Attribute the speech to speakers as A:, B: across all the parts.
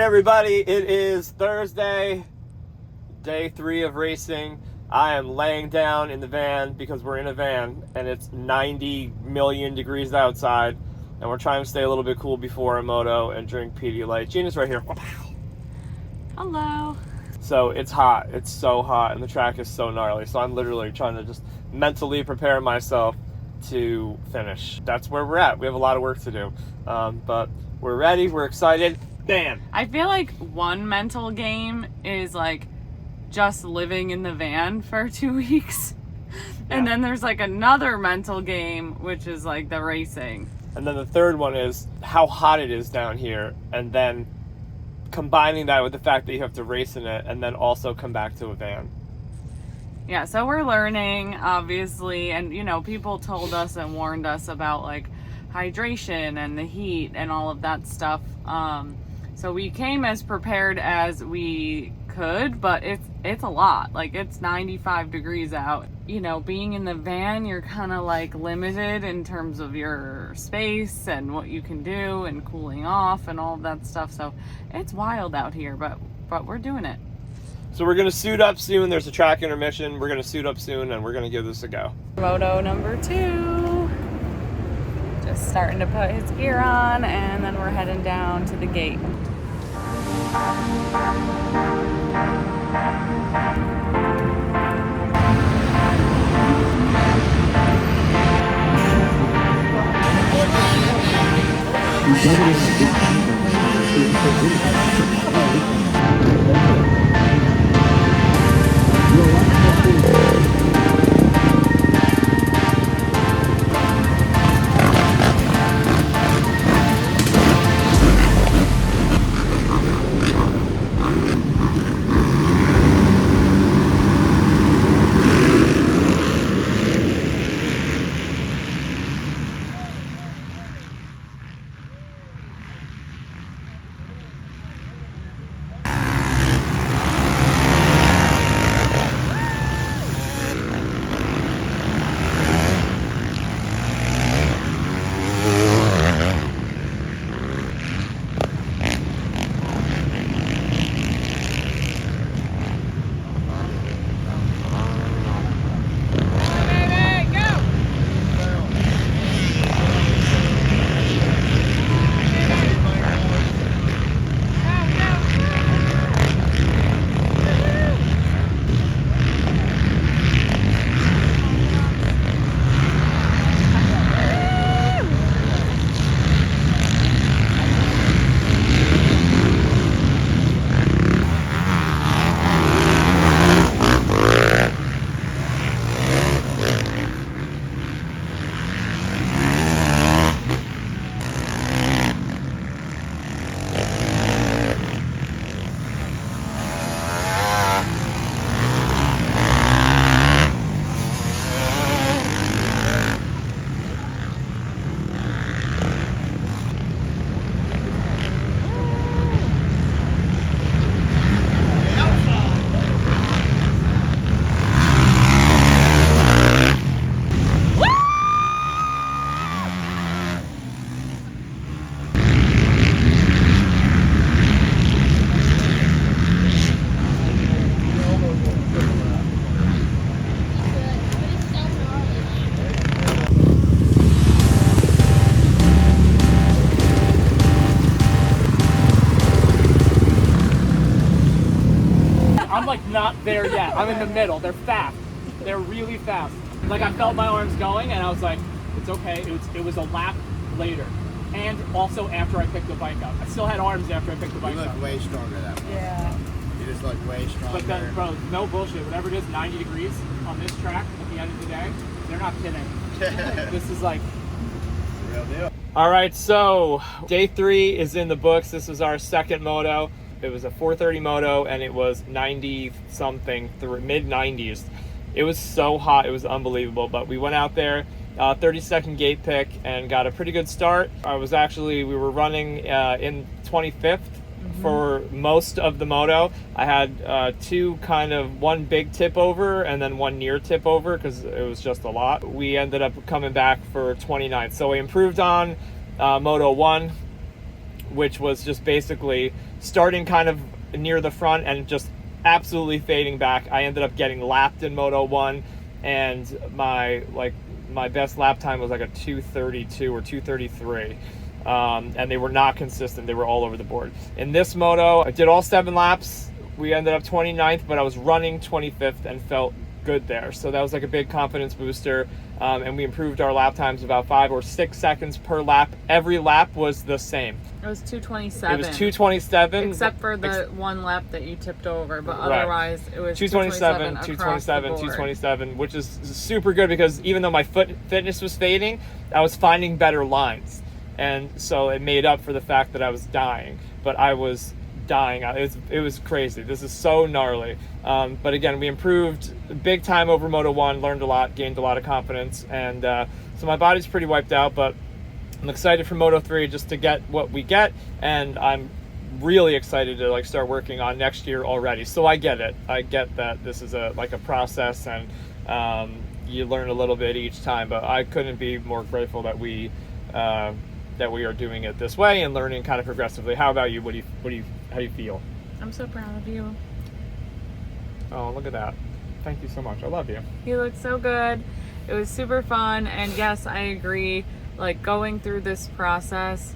A: everybody, it is Thursday, day 3 of racing. I am laying down in the van because we're in a van and it's 90 million degrees outside and we're trying to stay a little bit cool before a moto and drink Pedialyte. Gina's right here.
B: Hello.
A: So it's hot, it's so hot and the track is so gnarly, so I'm literally trying to just mentally prepare myself to finish. That's where we're at. We have a lot of work to do, but we're ready, we're excited. Bam!
B: I feel like one mental game is like just living in the van for 2 weeks. And then there's like another mental game, which is like the racing.
A: And then the third one is how hot it is down here, and then combining that with the fact that you have to race in it and then also come back to a van.
B: Yeah, so we're learning, obviously, and you know, people told us and warned us about like hydration and the heat and all of that stuff. So we came as prepared as we could, but it's a lot. Like, it's 95 degrees out. You know, being in the van, you're kind of like limited in terms of your space and what you can do and cooling off and all of that stuff. So it's wild out here, but we're doing it.
A: So we're gonna suit up soon. There's a track intermission. We're gonna suit up soon and we're gonna give this a go.
B: Moto number 2. Just starting to put his gear on, and then we're heading down to the gate.
C: Not there yet. I'm in the middle. They're fast. They're really fast. Like, I felt my arms going and I was like, it's okay. It was a lap later. And also after I picked the bike up. I still had arms after I picked the bike up.
D: You look way stronger that way.
B: Yeah.
D: You just look way stronger.
C: But then, bro, no bullshit. Whatever it is, 90 degrees on this track at the end of the day, they're not kidding. This is like
D: Real deal.
A: All right, so day 3 is in the books. This was our second moto. It was a 430 moto and it was 90 something, mid 90s. It was so hot, it was unbelievable. But we went out there, 30-second gate pick, and got a pretty good start. We were running in 25th for most of the moto. I had one big tip over and then one near tip over because it was just a lot. We ended up coming back for 29th. So we improved on Moto 1, which was just basically starting kind of near the front and just absolutely fading back. I ended up getting lapped in Moto 1, and my best lap time was like a 2:32 or 2:33. And they were not consistent. They were all over the board. In this moto, I did all 7 laps. We ended up 29th, but I was running 25th and felt good there. So that was like a big confidence booster. And we improved our lap times about 5 or 6 seconds per lap. Every lap was the same.
B: It was 2:27.
A: It was 2:27.
B: Except for the one lap that you tipped over, but
A: Right.
B: otherwise it was
A: 2:27,
B: 2:27,
A: 2:27, which is super good because even though my fitness was fading, I was finding better lines. And so it made up for the fact that I was dying. But I was dying. It was crazy. This is so gnarly. But again, we improved big time over Moto 1, learned a lot, gained a lot of confidence. And so my body's pretty wiped out, but I'm excited for Moto 3 just to get what we get. And I'm really excited to like start working on next year already. So I get it. I get that this is a process, and you learn a little bit each time. But I couldn't be more grateful that we are doing it this way and learning kind of progressively. How about you? How do you feel?
B: I'm so proud of you.
A: Oh, look at that. Thank you so much. I love you.
B: You look so good. It was super fun, and yes, I agree. Like, going through this process,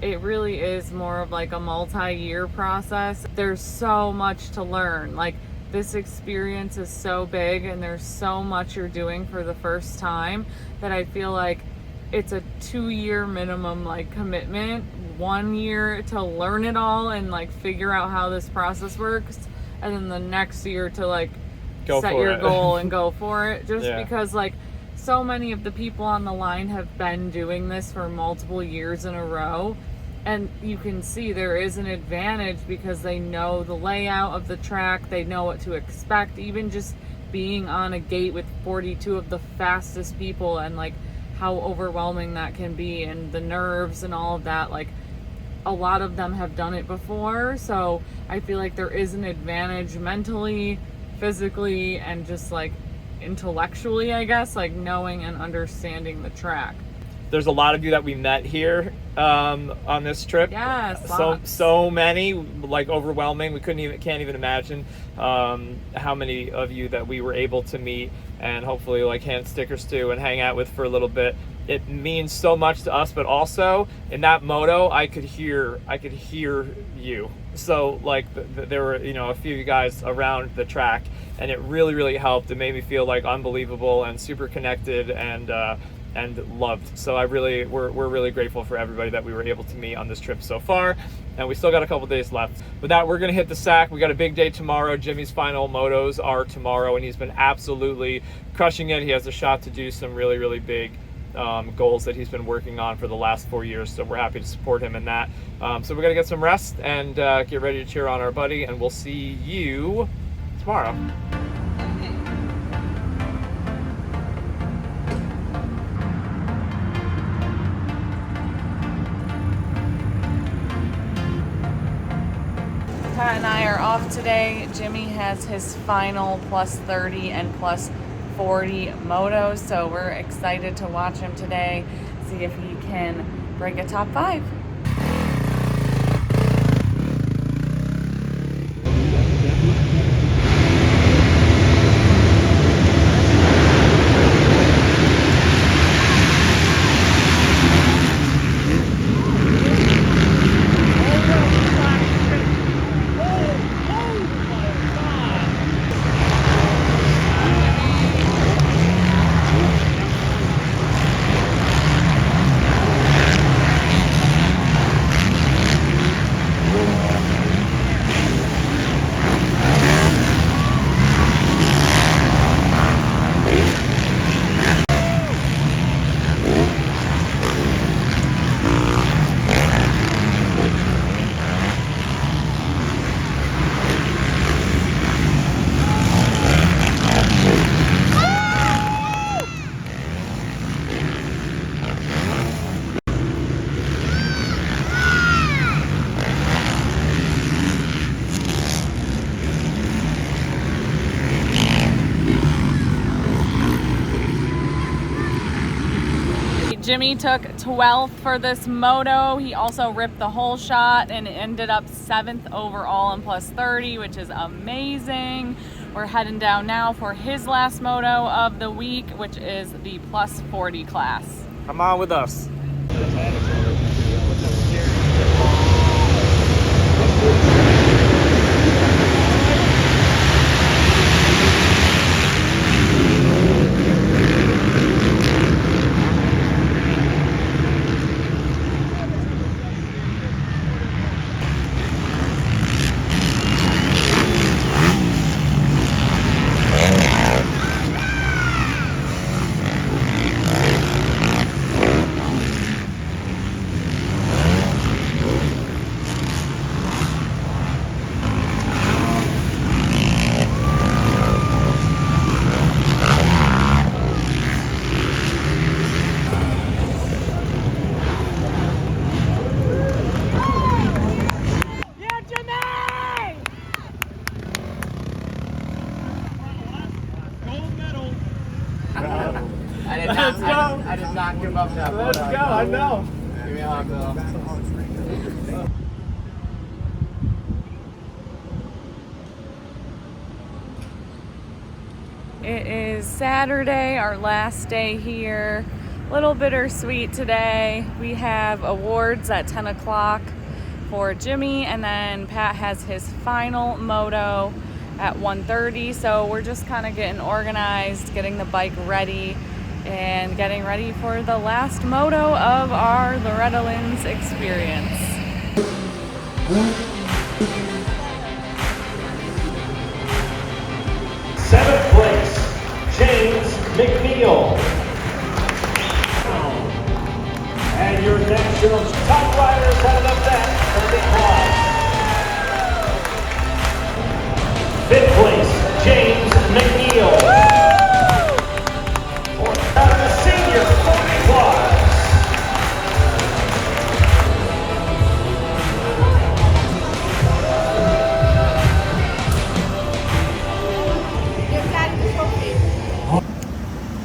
B: it really is more of like a multi-year process. There's so much to learn. Like, this experience is so big, and there's so much you're doing for the first time that I feel like it's a 2-year minimum like commitment, 1 year to learn it all and like figure out how this process works, and then the next year to like set your goal and go for it. Just because like so many of the people on the line have been doing this for multiple years in a row, and you can see there is an advantage because they know the layout of the track, they know what to expect. Even just being on a gate with 42 of the fastest people, and like how overwhelming that can be, and the nerves and all of that, like a lot of them have done it before. So I feel like there is an advantage mentally, physically, and just like intellectually, I guess, like knowing and understanding the track.
A: There's a lot of you that we met here on this trip.
B: Yes,
A: so many, like overwhelming. We can't even imagine how many of you that we were able to meet and hopefully like hand stickers to and hang out with for a little bit. It means so much to us, but also in that moto, I could hear you. So like there were, a few of you guys around the track, and it really, really helped. It made me feel like unbelievable and super connected and loved. So we're really grateful for everybody that we were able to meet on this trip so far, and we still got a couple days left. With that, we're gonna hit the sack. We got a big day tomorrow. Jimmy's final motos are tomorrow, and he's been absolutely crushing it. He has a shot to do some really, really big goals that he's been working on for the last 4 years, so we're happy to support him in that. So we're gonna get some rest and get ready to cheer on our buddy, and we'll see you tomorrow.
B: Pat and I are off today. Jimmy has his final plus 30 and plus 40 motos, so we're excited to watch him today, see if he can break a top 5. Jimmy took 12th for this moto. He also ripped the whole shot and ended up 7th overall in plus 30, which is amazing. We're heading down now for his last moto of the week, which is the plus 40 class.
A: Come on with us.
D: I did not give up that.
A: Let's go, I know.
D: Give me a hug, though.
B: It is Saturday, our last day here. A little bittersweet today. We have awards at 10 o'clock for Jimmy, and then Pat has his final moto at 1:30. So we're just kind of getting organized, getting the bike ready, and getting ready for the last moto of our Loretta Lynn's experience.
E: 7th place, James McNeil. And your national's top riders headed up that early class. 5th place, James McNeil. Out of the senior 40 class.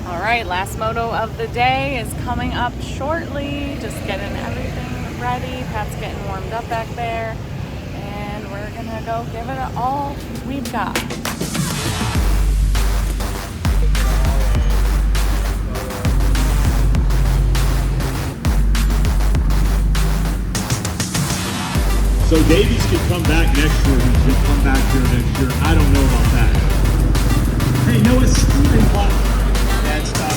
B: All right, last moto of the day is coming up shortly. Just getting everything ready. Pat's getting warmed up back there. And we're gonna go give it all we've got.
F: So Davies could come back next year. He could come back here next year. I don't know about that. Hey, Noah's stealing block.
D: That's tough.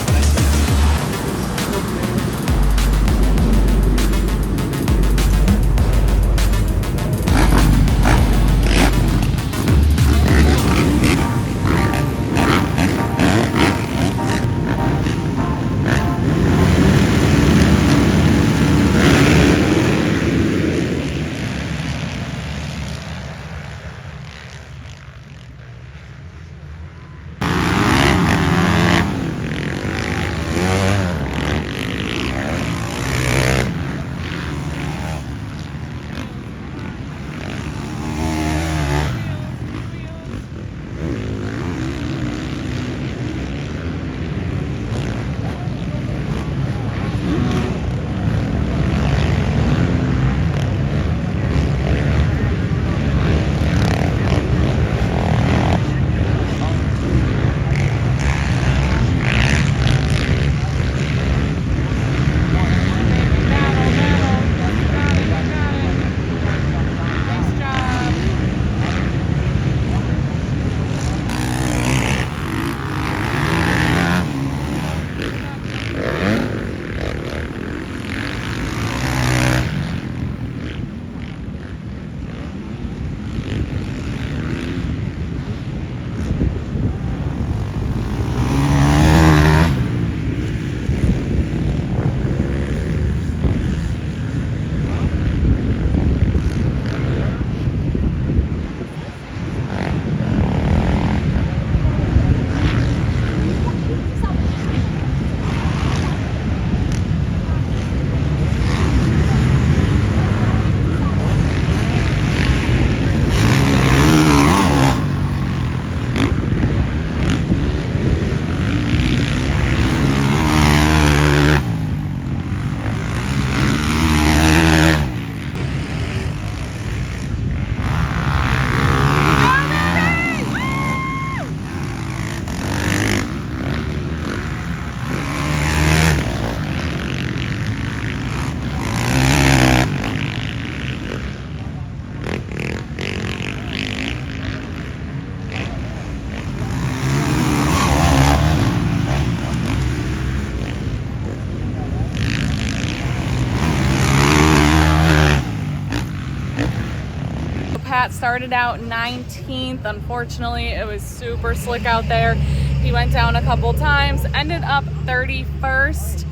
B: Pat started out 19th. Unfortunately, it was super slick out there. He went down a couple times, ended up 31st.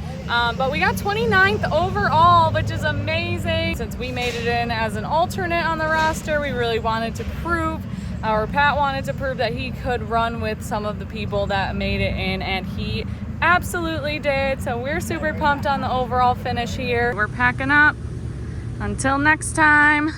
B: But we got 29th overall, which is amazing. Since we made it in as an alternate on the roster, we really wanted to prove, or Pat wanted to prove, that he could run with some of the people that made it in, and he absolutely did. So we're super pumped on the overall finish here. We're packing up. Until next time.